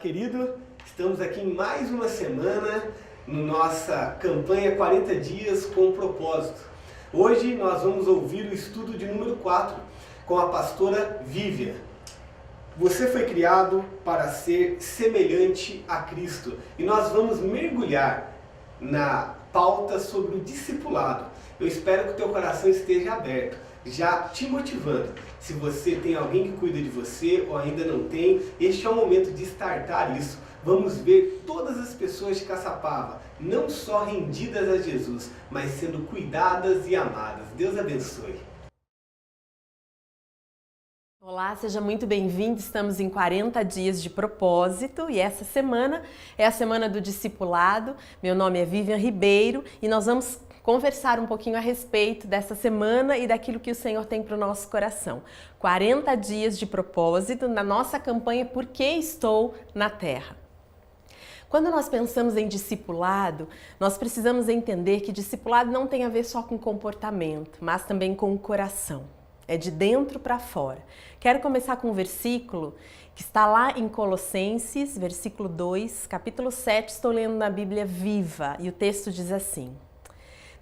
querido? Estamos aqui em mais uma semana na nossa campanha 40 Dias com Propósito. Hoje nós vamos ouvir o estudo de número 4 com a pastora Vivian. Você foi criado para ser semelhante a Cristo e nós vamos mergulhar na pauta sobre o discipulado. Eu espero que o teu coração esteja aberto, já te motivando. Se você tem alguém que cuida de você ou ainda não tem, este é o momento de startar isso. Vamos ver todas as pessoas de Caçapava, não só rendidas a Jesus, mas sendo cuidadas e amadas. Deus abençoe. Olá, seja muito bem-vindo. Estamos em 40 dias de propósito e essa semana é a semana do discipulado. Meu nome é Vivian Ribeiro e nós vamos conversar um pouquinho a respeito dessa semana e daquilo que o Senhor tem para o nosso coração. 40 dias de propósito na nossa campanha Por que Estou na Terra. Quando nós pensamos em discipulado, nós precisamos entender que discipulado não tem a ver só com comportamento, mas também com o coração. É de dentro para fora. Quero começar com um versículo que está lá em Colossenses, versículo 2, capítulo 7, estou lendo na Bíblia Viva, e o texto diz assim: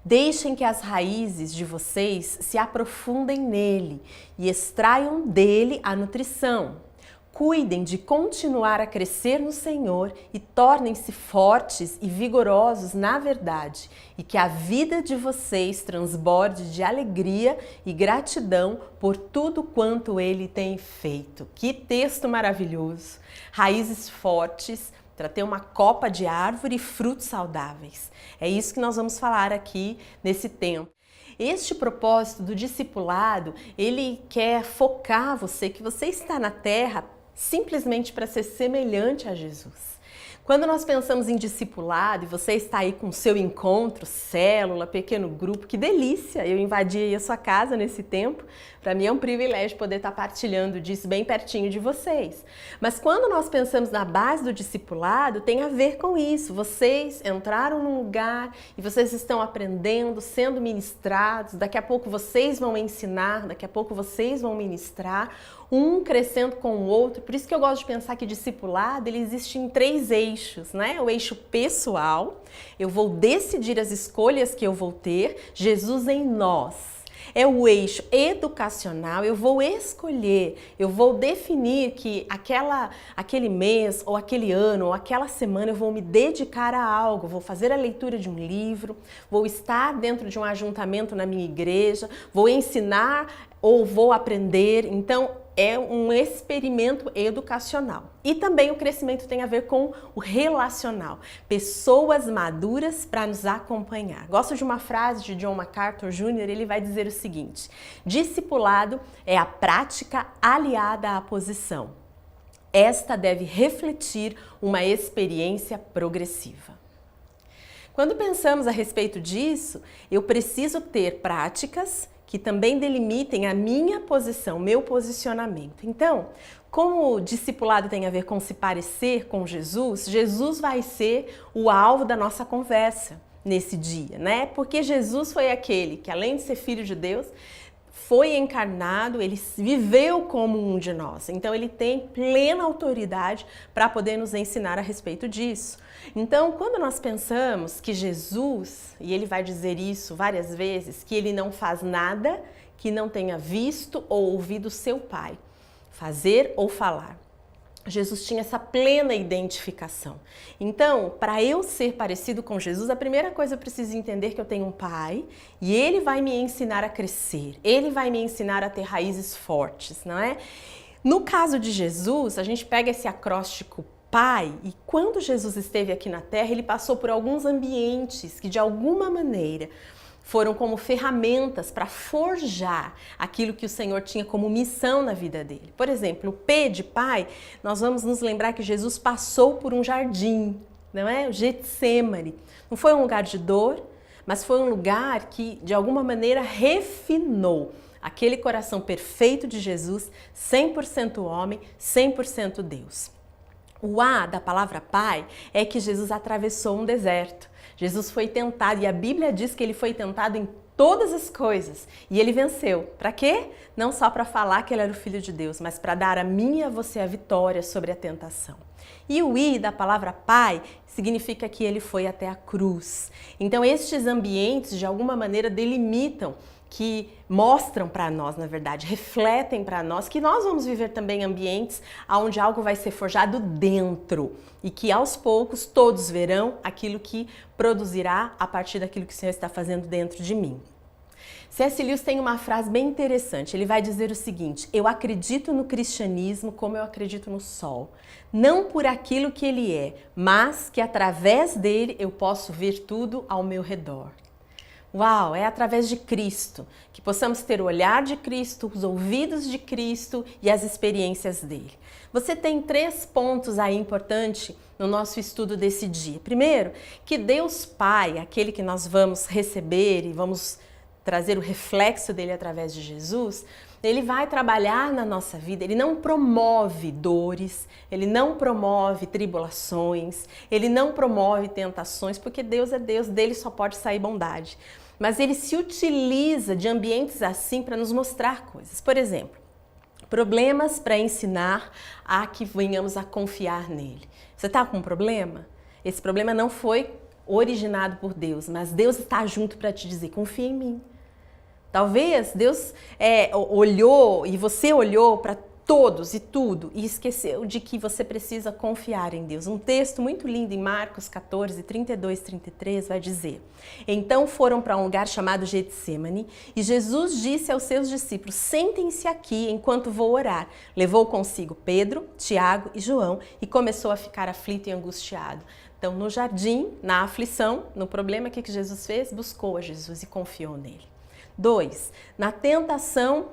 Deixem que as raízes de vocês se aprofundem nele e extraiam dele a nutrição. Cuidem de continuar a crescer no Senhor e tornem-se fortes e vigorosos na verdade, e que a vida de vocês transborde de alegria e gratidão por tudo quanto Ele tem feito. Que texto maravilhoso! Raízes fortes para ter uma copa de árvore e frutos saudáveis. É isso que nós vamos falar aqui nesse tempo. Este propósito do discipulado, ele quer focar você, que você está na terra simplesmente para ser semelhante a Jesus. Quando nós pensamos em discipulado e você está aí com o seu encontro, célula, pequeno grupo, que delícia! Eu invadi aí a sua casa nesse tempo. Para mim é um privilégio poder estar partilhando disso bem pertinho de vocês. Mas quando nós pensamos na base do discipulado, tem a ver com isso. Vocês entraram num lugar e vocês estão aprendendo, sendo ministrados. Daqui a pouco vocês vão ensinar, daqui a pouco vocês vão ministrar, um crescendo com o outro. Por isso que eu gosto de pensar que discipulado ele existe em 3 eixos, né? O eixo pessoal, eu vou decidir as escolhas que eu vou ter, Jesus em nós. É o eixo educacional, eu vou escolher, eu vou definir que aquele mês, ou aquele ano, ou aquela semana eu vou me dedicar a algo, vou fazer a leitura de um livro, vou estar dentro de um ajuntamento na minha igreja, vou ensinar ou vou aprender. Então, é um experimento educacional. E também o crescimento tem a ver com o relacional. Pessoas maduras para nos acompanhar. Gosto de uma frase de John MacArthur Jr., ele vai dizer o seguinte: discipulado é a prática aliada à posição. Esta deve refletir uma experiência progressiva. Quando pensamos a respeito disso, eu preciso ter práticas que também delimitem a minha posição, meu posicionamento. Então, como o discipulado tem a ver com se parecer com Jesus, Jesus vai ser o alvo da nossa conversa nesse dia, né? Porque Jesus foi aquele que, além de ser filho de Deus, foi encarnado, ele viveu como um de nós. Então, ele tem plena autoridade para poder nos ensinar a respeito disso. Então, quando nós pensamos que Jesus, e ele vai dizer isso várias vezes, que ele não faz nada que não tenha visto ou ouvido seu Pai fazer ou falar. Jesus tinha essa plena identificação. Então, para eu ser parecido com Jesus, a primeira coisa eu preciso entender que eu tenho um Pai e Ele vai me ensinar a crescer, Ele vai me ensinar a ter raízes fortes, não é? No caso de Jesus, a gente pega esse acróstico Pai, e quando Jesus esteve aqui na Terra, Ele passou por alguns ambientes que de alguma maneira foram como ferramentas para forjar aquilo que o Senhor tinha como missão na vida dele. Por exemplo, o P de Pai, nós vamos nos lembrar que Jesus passou por um jardim, não é? O Getsêmani. Não foi um lugar de dor, mas foi um lugar que de alguma maneira refinou aquele coração perfeito de Jesus, 100% homem, 100% Deus. O A da palavra Pai é que Jesus atravessou um deserto. Jesus foi tentado e a Bíblia diz que ele foi tentado em todas as coisas e ele venceu. Para quê? Não só para falar que ele era o Filho de Deus, mas para dar a mim e a você a vitória sobre a tentação. E o I da palavra Pai significa que ele foi até a cruz. Então estes ambientes de alguma maneira delimitam, que mostram para nós, na verdade, refletem para nós que nós vamos viver também ambientes onde algo vai ser forjado dentro e que aos poucos todos verão aquilo que produzirá a partir daquilo que o Senhor está fazendo dentro de mim. C.S. Lewis tem uma frase bem interessante, ele vai dizer o seguinte: eu acredito no cristianismo como eu acredito no sol, não por aquilo que ele é, mas que através dele eu posso ver tudo ao meu redor. Uau, é através de Cristo que possamos ter o olhar de Cristo, os ouvidos de Cristo e as experiências dele. Você tem 3 pontos aí importantes no nosso estudo desse dia. Primeiro, que Deus Pai, aquele que nós vamos receber e vamos trazer o reflexo dele através de Jesus, ele vai trabalhar na nossa vida, ele não promove dores, ele não promove tribulações, ele não promove tentações, porque Deus é Deus, dele só pode sair bondade. Mas ele se utiliza de ambientes assim para nos mostrar coisas. Por exemplo, problemas para ensinar a que venhamos a confiar nele. Você está com um problema? Esse problema não foi originado por Deus, mas Deus está junto para te dizer, confia em mim. Talvez Deus olhou e você olhou para todos e tudo e esqueceu de que você precisa confiar em Deus. Um texto muito lindo em Marcos 14, 32, 33 vai dizer: então foram para um lugar chamado Getsêmani e Jesus disse aos seus discípulos, sentem-se aqui enquanto vou orar. Levou consigo Pedro, Tiago e João e começou a ficar aflito e angustiado. Então no jardim, na aflição, no problema, o que Jesus fez? Buscou a Jesus e confiou nele. 2. Na tentação,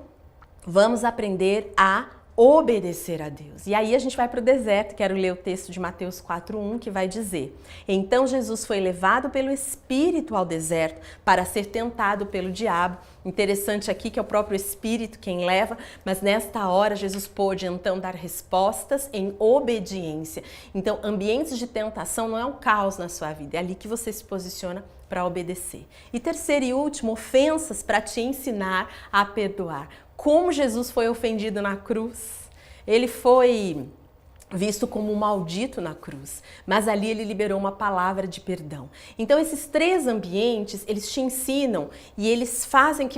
vamos aprender a obedecer a Deus. E aí a gente vai para o deserto, quero ler o texto de Mateus 4:1, que vai dizer: então Jesus foi levado pelo Espírito ao deserto para ser tentado pelo diabo. Interessante aqui que é o próprio Espírito quem leva, mas nesta hora Jesus pôde então dar respostas em obediência. Então ambientes de tentação não é um caos na sua vida, é ali que você se posiciona para obedecer. E terceiro e último, ofensas para te ensinar a perdoar. Como Jesus foi ofendido na cruz, ele foi visto como um maldito na cruz, mas ali ele liberou uma palavra de perdão. Então esses 3 ambientes, eles te ensinam e eles fazem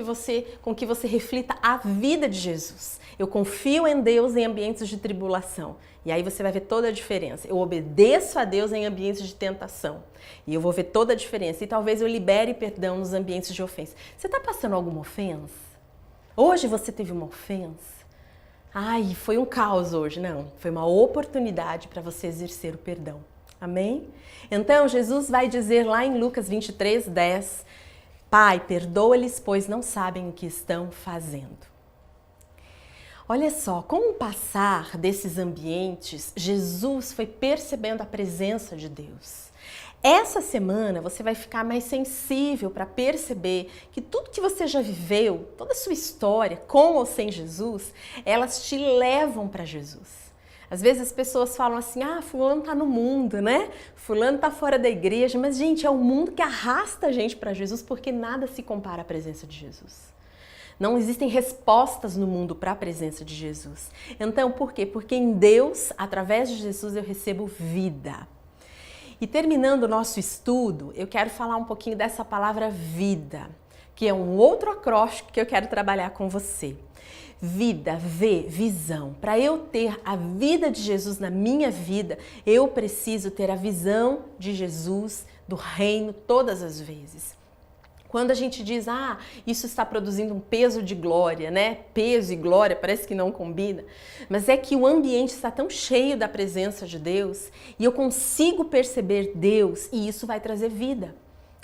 com que você reflita a vida de Jesus. Eu confio em Deus em ambientes de tribulação. E aí você vai ver toda a diferença. Eu obedeço a Deus em ambientes de tentação. E eu vou ver toda a diferença. E talvez eu libere perdão nos ambientes de ofensa. Você está passando alguma ofensa? Hoje você teve uma ofensa? Ai, foi um caos hoje. Não, foi uma oportunidade para você exercer o perdão. Amém? Então, Jesus vai dizer lá em Lucas 23:10, Pai, perdoa-lhes, pois não sabem o que estão fazendo. Olha só, com o passar desses ambientes, Jesus foi percebendo a presença de Deus. Essa semana você vai ficar mais sensível para perceber que tudo que você já viveu, toda a sua história, com ou sem Jesus, elas te levam para Jesus. Às vezes as pessoas falam assim, fulano tá no mundo, né? Fulano tá fora da igreja, mas gente, é o mundo que arrasta a gente para Jesus porque nada se compara à presença de Jesus. Não existem respostas no mundo para a presença de Jesus. Então, por quê? Porque em Deus, através de Jesus, eu recebo vida. E terminando o nosso estudo, eu quero falar um pouquinho dessa palavra vida, que é um outro acróstico que eu quero trabalhar com você. Vida, visão. Para eu ter a vida de Jesus na minha vida, eu preciso ter a visão de Jesus, do reino, todas as vezes. Quando a gente diz, isso está produzindo um peso de glória, né? Peso e glória, parece que não combina. Mas é que o ambiente está tão cheio da presença de Deus e eu consigo perceber Deus e isso vai trazer vida.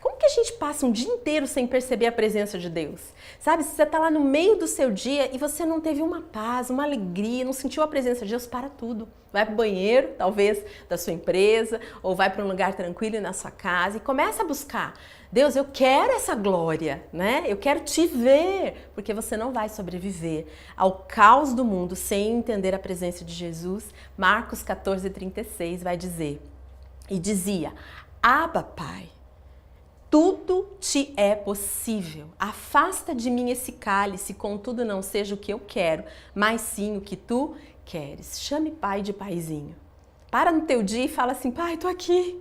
Como que a gente passa um dia inteiro sem perceber a presença de Deus? Sabe, se você está lá no meio do seu dia e você não teve uma paz, uma alegria, não sentiu a presença de Deus, para tudo. Vai para o banheiro, talvez, da sua empresa, ou vai para um lugar tranquilo na sua casa e começa a buscar. Deus, eu quero essa glória, né? Eu quero te ver, porque você não vai sobreviver ao caos do mundo sem entender a presença de Jesus. Marcos 14:36 vai dizer, e dizia, Abba, Pai, tudo te é possível. Afasta de mim esse cálice, contudo não seja o que eu quero, mas sim o que tu queres. Chame pai de paizinho. Para no teu dia e fala assim, pai, tô aqui,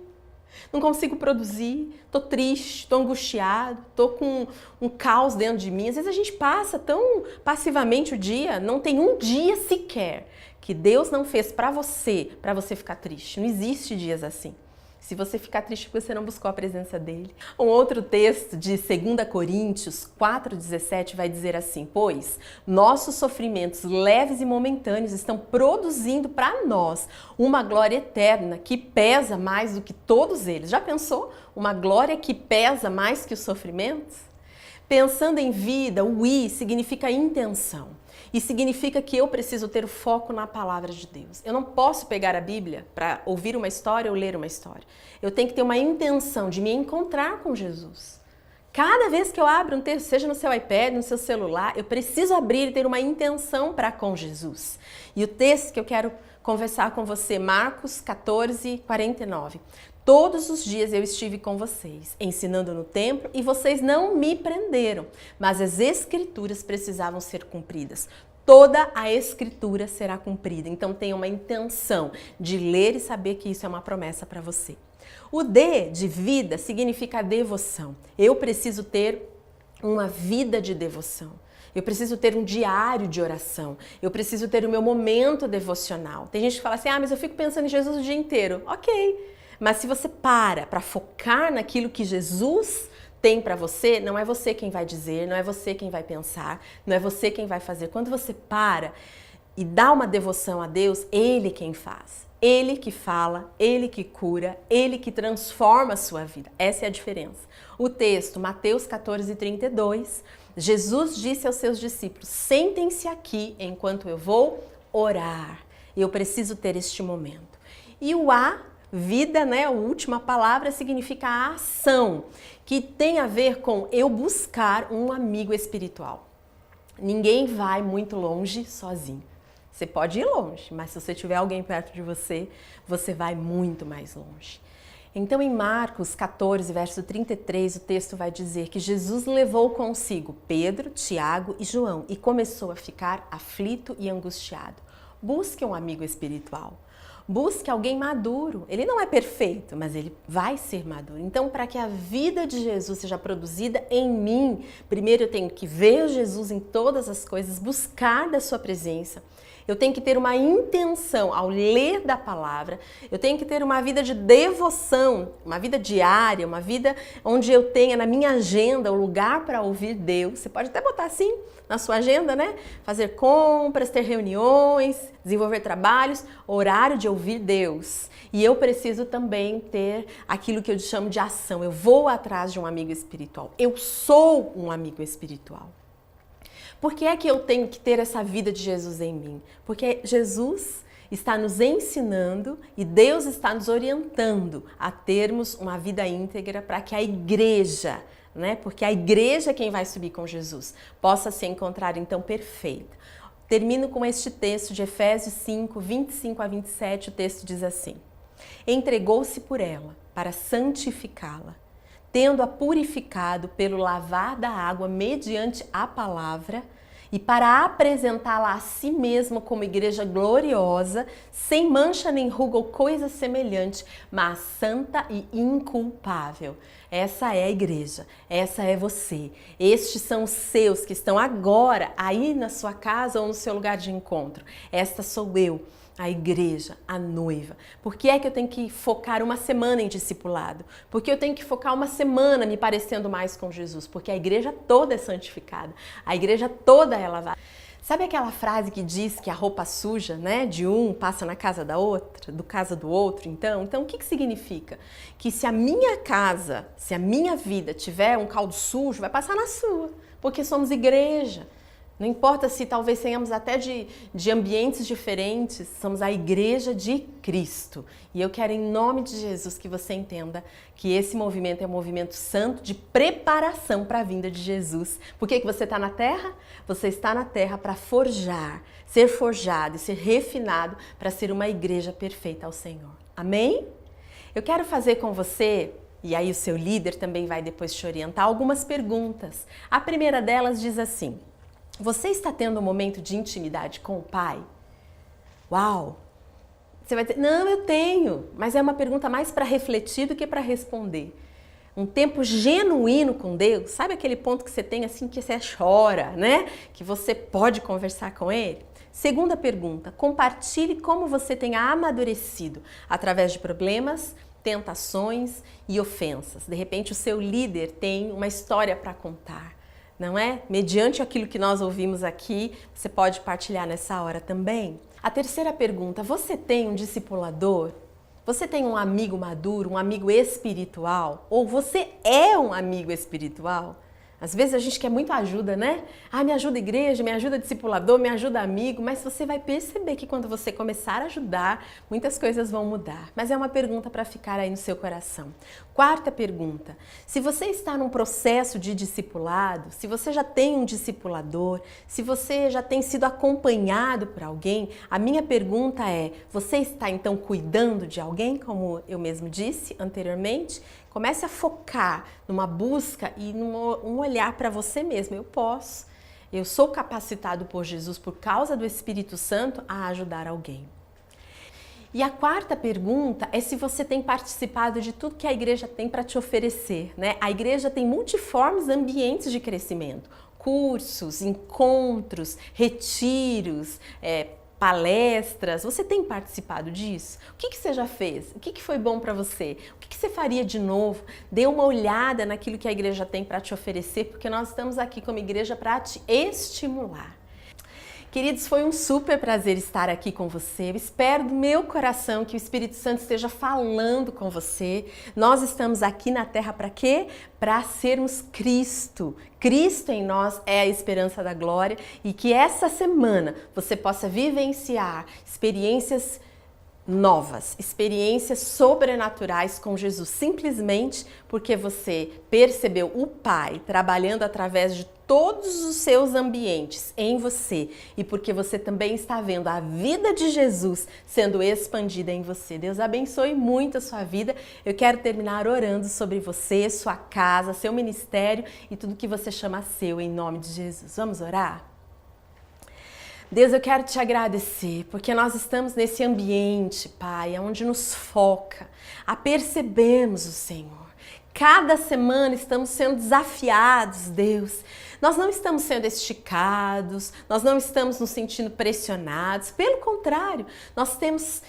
não consigo produzir, tô triste, tô angustiado, tô com um caos dentro de mim. Às vezes a gente passa tão passivamente o dia, não tem um dia sequer que Deus não fez para você ficar triste. Não existe dias assim. Se você ficar triste porque você não buscou a presença dele. Um outro texto de 2 Coríntios 4,17 vai dizer assim, pois nossos sofrimentos leves e momentâneos estão produzindo para nós uma glória eterna que pesa mais do que todos eles. Já pensou? Uma glória que pesa mais que os sofrimentos? Pensando em vida, o I significa intenção. E significa que eu preciso ter o foco na palavra de Deus. Eu não posso pegar a Bíblia para ouvir uma história ou ler uma história. Eu tenho que ter uma intenção de me encontrar com Jesus. Cada vez que eu abro um texto, seja no seu iPad, no seu celular, eu preciso abrir e ter uma intenção para com Jesus. E o texto que eu quero conversar com você, Marcos 14:49. Todos os dias eu estive com vocês, ensinando no templo, e vocês não me prenderam, mas as escrituras precisavam ser cumpridas. Toda a escritura será cumprida, então tenha uma intenção de ler e saber que isso é uma promessa para você. O D de vida significa devoção. Eu preciso ter uma vida de devoção. Eu preciso ter um diário de oração. Eu preciso ter o meu momento devocional. Tem gente que fala assim, mas eu fico pensando em Jesus o dia inteiro. Ok. Mas se você para focar naquilo que Jesus tem para você, não é você quem vai dizer, não é você quem vai pensar, não é você quem vai fazer. Quando você para e dá uma devoção a Deus, Ele quem faz. Ele que fala, Ele que cura, Ele que transforma a sua vida. Essa é a diferença. O texto, Mateus 14:32, Jesus disse aos seus discípulos, sentem-se aqui enquanto eu vou orar. Eu preciso ter este momento. E o A, vida, né? A última palavra significa a ação, que tem a ver com eu buscar um amigo espiritual. Ninguém vai muito longe sozinho. Você pode ir longe, mas se você tiver alguém perto de você, você vai muito mais longe. Então, em Marcos 14, verso 33, o texto vai dizer que Jesus levou consigo Pedro, Tiago e João e começou a ficar aflito e angustiado. Busque um amigo espiritual. Busque alguém maduro. Ele não é perfeito, mas ele vai ser maduro. Então, para que a vida de Jesus seja produzida em mim, primeiro eu tenho que ver Jesus em todas as coisas, buscar da sua presença. Eu tenho que ter uma intenção ao ler da palavra, eu tenho que ter uma vida de devoção, uma vida diária, uma vida onde eu tenha na minha agenda o lugar para ouvir Deus. Você pode até botar assim na sua agenda, né? Fazer compras, ter reuniões, desenvolver trabalhos, horário de ouvir Deus. E eu preciso também ter aquilo que eu chamo de ação. Eu vou atrás de um amigo espiritual. Eu sou um amigo espiritual. Por que é que eu tenho que ter essa vida de Jesus em mim? Porque Jesus está nos ensinando e Deus está nos orientando a termos uma vida íntegra para que a igreja, né? Porque a igreja é quem vai subir com Jesus, possa se encontrar então perfeita. Termino com este texto de Efésios 5, 25 a 27, o texto diz assim: entregou-se por ela para santificá-la, tendo-a purificado pelo lavar da água mediante a palavra, e para apresentá-la a si mesma como igreja gloriosa, sem mancha nem ruga ou coisa semelhante, mas santa e inculpável. Essa é a igreja, essa é você. Estes são os seus que estão agora aí na sua casa ou no seu lugar de encontro. Esta sou eu, a igreja, a noiva. Por que é que eu tenho que focar uma semana em discipulado? Porque eu tenho que focar uma semana me parecendo mais com Jesus? Porque a igreja toda é santificada, a igreja toda é lavada. Sabe aquela frase que diz que a roupa suja, né, de um passa na casa da outra, do casa do outro? Então o que significa? Que se a minha casa, se a minha vida tiver um caldo sujo, vai passar na sua, porque somos igreja. Não importa se talvez tenhamos até de ambientes diferentes, somos a igreja de Cristo. E eu quero, em nome de Jesus, que você entenda que esse movimento é um movimento santo de preparação para a vinda de Jesus. Por que você está na terra? Você está na terra para forjar, ser forjado e ser refinado para ser uma igreja perfeita ao Senhor. Amém? Eu quero fazer com você, e aí o seu líder também vai depois te orientar, algumas perguntas. A primeira delas diz assim: você está tendo um momento de intimidade com o Pai? Uau! Você vai dizer, não, eu tenho, mas é uma pergunta mais para refletir do que para responder. Um tempo genuíno com Deus, sabe aquele ponto que você tem assim que você chora, né? Que você pode conversar com Ele? Segunda pergunta, compartilhe como você tem amadurecido através de problemas, tentações e ofensas. De repente o seu líder tem uma história para contar, não é? Mediante aquilo que nós ouvimos aqui, você pode partilhar nessa hora também. A terceira pergunta, você tem um discipulador? Você tem um amigo maduro, um amigo espiritual? Ou você é um amigo espiritual? Às vezes a gente quer muito ajuda, né? Ah, me ajuda igreja, me ajuda discipulador, me ajuda amigo, mas você vai perceber que quando você começar a ajudar, muitas coisas vão mudar. Mas é uma pergunta para ficar aí no seu coração. Quarta pergunta, se você está num processo de discipulado, se você já tem um discipulador, se você já tem sido acompanhado por alguém, a minha pergunta é, você está então cuidando de alguém, como eu mesmo disse anteriormente? Comece a focar numa busca e num olhar para você mesmo. Eu posso, eu sou capacitado por Jesus, por causa do Espírito Santo, a ajudar alguém. E a quarta pergunta é se você tem participado de tudo que a igreja tem para te oferecer, né? A igreja tem multiformes ambientes de crescimento, cursos, encontros, retiros, palestras. Você tem participado disso? O que você já fez? O que foi bom para você? O que você faria de novo? Dê uma olhada naquilo que a igreja tem para te oferecer, porque nós estamos aqui como igreja para te estimular. Queridos, foi um super prazer estar aqui com você. Eu espero do meu coração que o Espírito Santo esteja falando com você. Nós estamos aqui na Terra para quê? Para sermos Cristo. Cristo em nós é a esperança da glória e que essa semana você possa vivenciar experiências novas, experiências sobrenaturais com Jesus, simplesmente porque você percebeu o Pai trabalhando através de todos os seus ambientes em você e porque você também está vendo a vida de Jesus sendo expandida em você. Deus abençoe muito a sua vida. Eu quero terminar orando sobre você, sua casa, seu ministério e tudo que você chama seu, em nome de Jesus. Vamos orar? Deus, eu quero te agradecer, porque nós estamos nesse ambiente, Pai, onde nos foca a percebermos o Senhor. Cada semana estamos sendo desafiados, Deus. Nós não estamos sendo esticados, nós não estamos nos sentindo pressionados. Pelo contrário, nós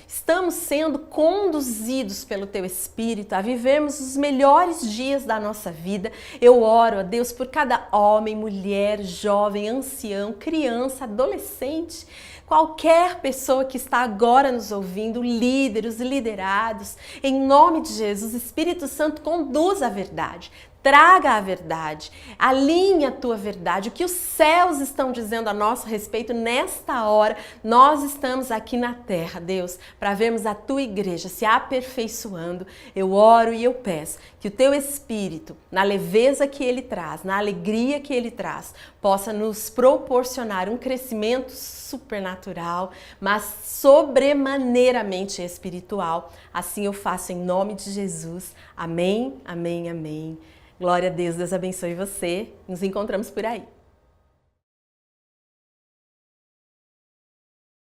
estamos sendo conduzidos pelo Teu Espírito a vivermos os melhores dias da nossa vida. Eu oro a Deus por cada homem, mulher, jovem, ancião, criança, adolescente, qualquer pessoa que está agora nos ouvindo, líderes, liderados, em nome de Jesus, Espírito Santo, conduz a verdade. Traga a verdade, alinhe a tua verdade, o que os céus estão dizendo a nosso respeito nesta hora. Nós estamos aqui na terra, Deus, para vermos a tua igreja se aperfeiçoando. Eu oro e eu peço que o teu Espírito, na leveza que ele traz, na alegria que ele traz, possa nos proporcionar um crescimento supernatural, mas sobremaneiramente espiritual. Assim eu faço em nome de Jesus. Amém, amém, amém. Glória a Deus, Deus abençoe você. Nos encontramos por aí.